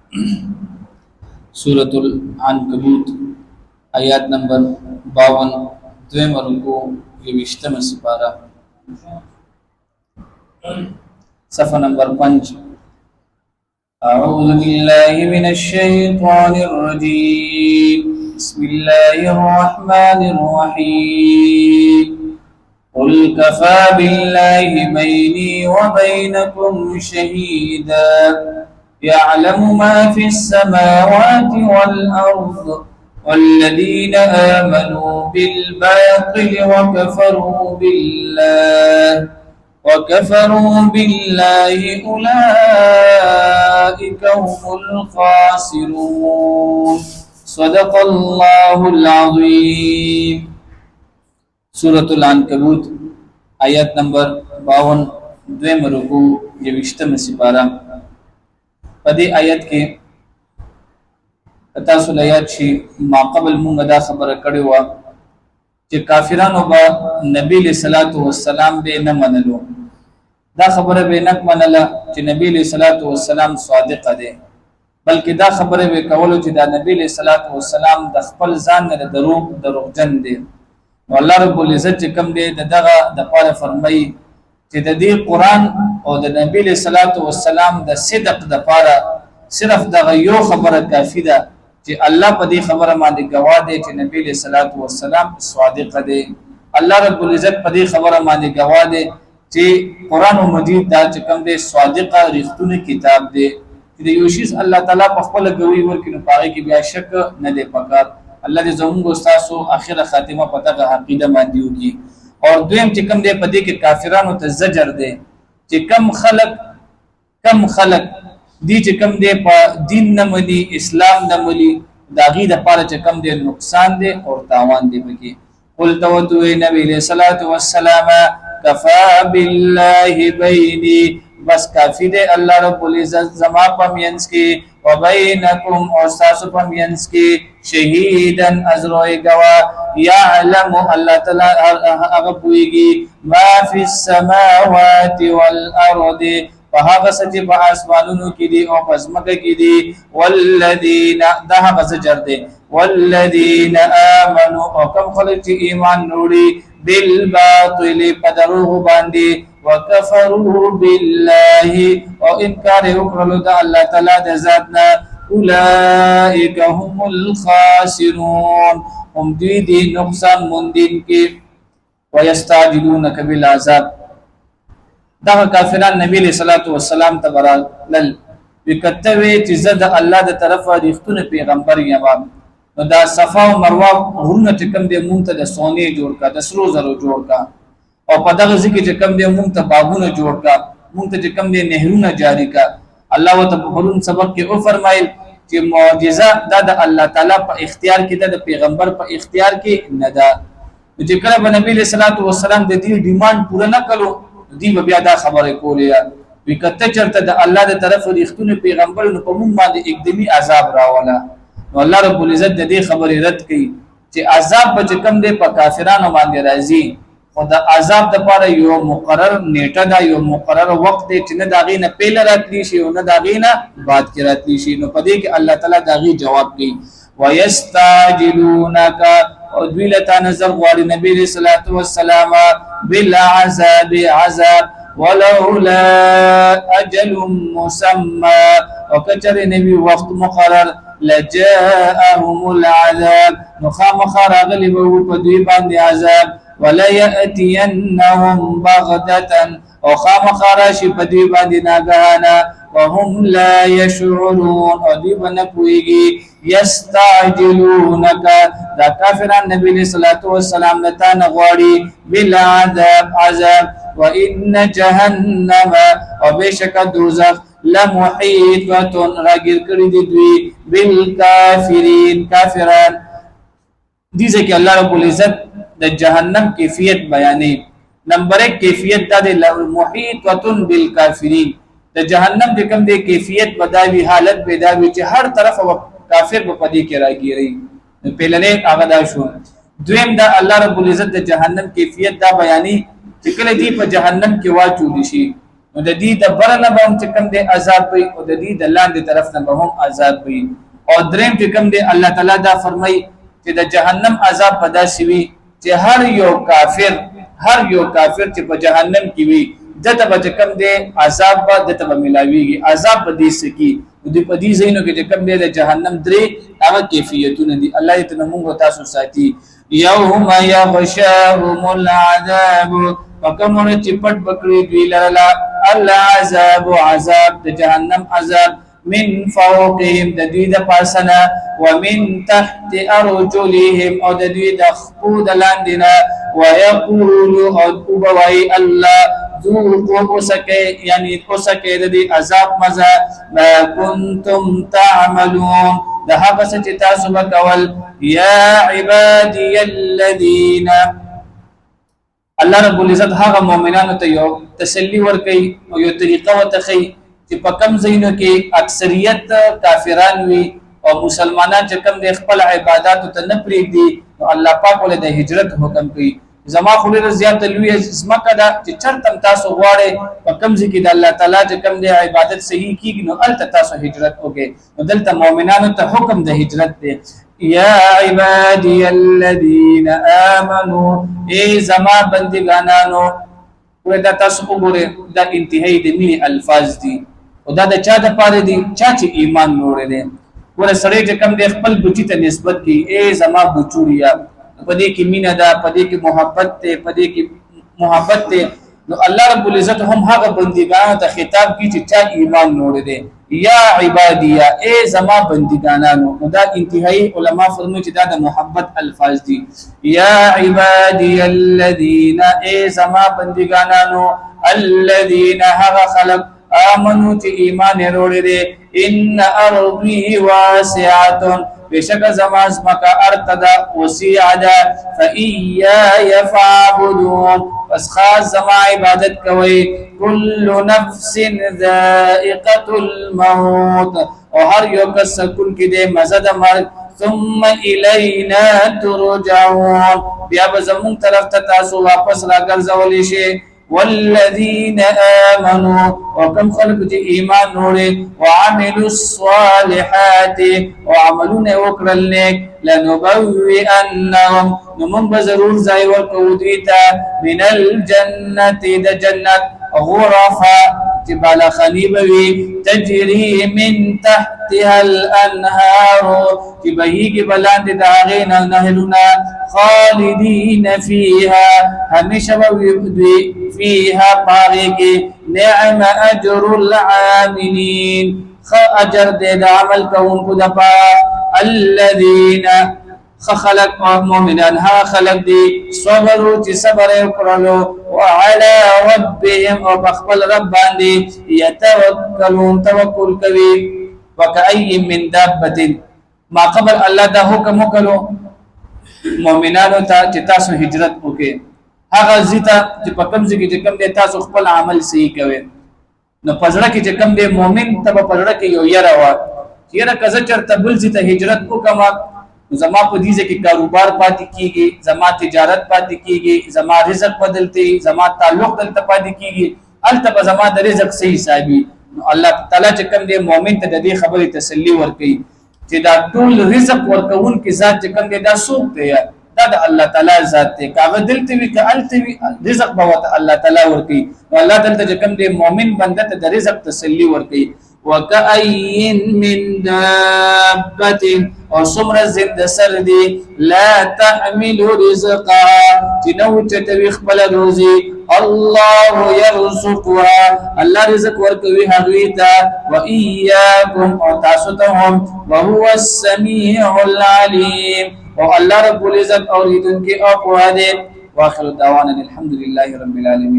सूरत अनकबूत आयत नंबर 52 द्वेम रुकू विश्तम सिपारा सफ़ा नंबर 5 अऊज़ु बिल्लाहि मिनश शैतानिर रजीम बिस्मिल्लाहिर रहमानिर रहीम कुल कफ़ा बिल्लाहि बैनी व बैनकुम शहीदा यअलमु मा फिस समावाति वल अर्द वल्लज़ीन आमनू बिल बातिल वकफ़रू बिल्लाहि उलाइक हुमुल खासिरून सदक़ल्लाहुल अज़ीम। सूरतुल अनकबूत आयत नंबर 52 द्वेम रुकू ये विश्तम सिपारा पदी आयत के ततासुल आयत शी माक़बल मुंगदा खबर कड़ी हुआ कि काफिरानो बा नबी सलातु वस्सलाम बे न मनलो दा खबर बे नक मनला कि नबी सलातु वस्सलाम स्वादिक दे बल्कि दा खबर बे कवलो कि दा नबी सलातु वस्सलाम द खपल जान ने दरोगजन दे। अल्लाह रब्बुल इज्जत कम दे दगा द पारे फरमाई कि द दी कुरान और द नबी सलातु वस्सलाम द सिदक द पारा सिर्फ द यो खबर काफी दा कि अल्लाह पदी खबर माने गवाह दे कि नबी सलातु वस्सलाम स्वादिक दे। अल्लाह रब्बुल इज्जत पदी खबर माने गवाह दे कि कुरान मजीद दा कम दे स्वादिक रिख्तुन किताब दे कि योशिस अल्लाह ताला पखपल गवी वर कि पागे कि बिया शक न दे पकार अल्लाह दे जमुंग उस्तासो आखिर खातिमा पता का अकीदा मांदी होगी। और दुम चिकम दे पदी के काफिरानो त जजर दे कि कम खलक दी चिकम दे पा दीन न मली इस्लाम न मली दागी द पार चिकम दे नुकसान दे और तावान दे बकी। कुल तवतु नबी सल्लल्लाहु अलैहि वसल्लम कफा बिल्लाहि बैनी बस काफी दे अल्लाह रब्बुल इज्जत जमा पमियंस की व बैनकुम और सासु पमियंस की शहीदन अजरोए गवा यअलमु अल्लाह ताला अगबुगी मा फिस समावाति वल अर्दि वहां सजी आसमानों की दी और पजमक की दी वल्लदीन दहा बजर दे वल्लदीन आमनु और कम खलक ईमान नूरी बिल बातिल पदरुह बांदी वकफरू बिल्लाहि और इनकार उकरलो दा अल्लाह ताला दे जातना उलाइक हुमुल खासिरून हम दी नुकसान मुंदिन के वयस्ताजिलूनक बिल अज़ाब दा काफिरान नबी सल्लल्लाहु अलैहि वसल्लम तबरा लल विकतवे जिज़द अल्लाह द तरफ रिख्तुन पैगंबर यमाम नो दा सफा और मरवा हुन टिकम दे मुंत द सोने जोड़ का दसरो जरो जोड़ का और पदग जिके टिकम दे मुंत बाबून जोड़ का मुंत टिकम दे नहरुन जारी का अल्लाह व तबरुन सबक के ओ फरमाइल कि मुआजिजा दा अल्लाह ताला पर इख्तियार की दा पैगंबर पर इख्तियार की नदा जेकर नबी सल्लल्लाहु अलैहि वसल्लम दे दी डिमांड पूरा न करो दी बया दा खबर कोलिया विकते चरते द अल्लाह दे तरफ रिख्तुन पैगंबर न पमुम मादे एकदमी अजाब रावला तो अल्लाह रब्बुल इज्जत दे खबर रद की कि अजाब बच कम दे पर काफिरान मांगे राजी खुदा अजाब द पर यो मुकर्रर नेटा दा यो मुकर्रर वक्त दे चिन दागी न पहले रातली शी न दागी न बात की रातली शी नो पदे कि अल्लाह ताला दागी जवाब की वयस्ताजिलूनका और द्विलता नजर वाली नबी सल्लल्लाहु अलैहि वसल्लम बिल अज़ाब अज़ाब वलौला अजलुम मुसम्मा और कचरे नबी वक्त मुकर्रर लजाअहुमुल अज़ाब नुखाम खरागल वो पदवी बांध अज़ाब वला यअतियन्नहुम बगततन और खाम खराशी पदवी बांध नागहाना वहुम ला यशउरून और दी बन पुईगी यस्ताजिलूनका दा काफिरान नबी सल्लल्लाहु अलैहि वसल्लम नता नगवाड़ी बिल अज़ाब अज़ाब व इन जहन्नम और बेशक दोज़ख लमुहीततुन रागिर करी दी बिल काफिरीन काफिरान दिसे कि अल्लाह रब्बुल इज्जत द जहन्नम कैफियत बयानी नंबर 1 कैफियत दा दे मुहीततुन बिल काफिरीन द जहन्नम दे कम दे कैफियत बदावी हालत बेदावी च हर तरफ काफिर बपदी के रागी रही पहले आगदा शो द्वेम दा अल्लाह रब्बुल इज्जत द जहन्नम कैफियत दा बयानी चिकले दी पर जहन्नम के वाचू दिशी نو د دې د برنه به هم چې کوم دی عذاب وي او د دې د لاندې طرف نه به هم عذاب وي. او دریم چې کوم دی الله تعالی دا فرمایي چې د جهنم عذاب په داسې وي چې هر یو کافر چې په جهنم کې وي دته به چې کوم دی عذاب به دته به ملاويږي. عذاب به دې سکی د په دې زینو کې چې کوم دی د جهنم درې هغه کیفیتونه دي. الله دې موږ تاسو ساتي. یوم یغشاهم العذاب فکمر چې پټ بکړي دوی لرلا العذاب عذاب د جهنم عذاب من فوقهم د دوی د پاسنه ومن تحت ارجلهم او د دوی د خپو د لاندې ويقول او بوي الله ذوقوا اوسکه یعنی اوسکه د دې عذاب مزه ما کنتم تعملون د هغه څه چې تاسو وکول. یا عبادي الذين الله رب العزت هغه مؤمنانو ته یو تسلی ورکړي او یو طریقه وتخي چې په کم زینو کې اکثریت کافران وي او مسلمانان چې کم د خپل عبادت ته نه پریږدي نو الله پاک ولې د هجرت حکم کوي. زما خو ډېر زیات لوی زمکه ده چې چرته تاسو غواړئ په کم ځای کې د الله تعالی چې کم د عبادت صحیح کیږي نو الته تاسو هجرت وکړئ. نو دلته مؤمنانو ته حکم د هجرت دی. یا عبادی الذین آمنوا ای زما بندگانانو. دا تاسو وګورئ دا انتهایی د مینې الفاظ دي او دا د چا د پاره دي چا چې ایمان نوړی دی. ګوره سړی چې کم دی خپل بچی ته نسبت کوي ای زما بچوړیا پدې کې مینا ده پدې کې محبت ته پدې کې محبت ته نو الله رب العزت هم هغه بندګانو ته خطاب کوي چې چا ایمان نوړي دي. یا عبادیا ای زما بندګانانو نو دا انتهایی علما فرمایي چې دا د محبت الفاظ دي. یا عبادی الذین ای زما بندګانانو الذین هغه خلق آمنو چې ایمان وروړي دي. ان ارضی واسعه بشک زماز مکا ارتدا وسیعدا فإیای فعبدون پس خاص زما عبادت کوي. کل نفس ذائقة الموت او هر یو کس کل کې دې مزه د مرګ. ثم الینا ترجعون بیا به زمون طرف ته تاسو واپس راګرځولې شي. والذین آمنوا وکم خلق چې ایمان وروړي وعملوا الصالحات وعملون وکړل نیک لنبوئنهم نو موږ به ضرور ځای ورکوو دوی ته من الجنة د جنت غرفا چې بالاخاني به وي تجري من تحتها الانهار چې بهیږي بلاندې د هغې نه نهرونه خالدین فیها همیشه به دوی فیها پاغې کې نعم اجر العاملین ښه اجر دی د عمل کوونکو دپاره. الذین خلق مؤمنان ها خلق دی صبروا چې صبر وکړلو وعلى ربهم او بخبل رب باندې يتوکلون توکل کوي. وکأي من دابة ما قبل الله دا حکم وکړو مؤمنانو ته چې تاسو هجرت وکړئ هغه ځیته چې په کوم ځای کې چې کوم دی تاسو خپل عمل صحیح کوئ نو پزړه کې چې کوم دی مؤمن ته په پزړه کې یو یره وا یره کزه چرته بل ځیته هجرت وکما زما په دې کې کاروبار پاتې کیږي زما تجارت پاتې کیږي زما رزق بدلتي زما تعلق دلته پاتې کیږي الته زما د رزق صحیح حسابي. الله تعالی چې کوم دی مؤمن ته د دې خبرې تسلی ورکړي چې دا ټول رزق ورکون کې ذات چې کوم دی دا څوک دی دا د الله تعالی ذات دی. کاغه دلته وی کالته وی رزق به الله تعالی ورکړي نو الله تعالی چې کوم دی مؤمن بنده ته د رزق تسلی ورکړي. وكأين من دابة او سمر زند سردي لا تحمل رزقها جنو تتوي خبل روزي الله يرزقها الله رزق ورکوي هغویتا وإياكم او تاسوتهم وهو السميع العليم او الله رب العزت اوریدونکي او پوهه دي. واخر دعوانا الحمد لله رب العالمين.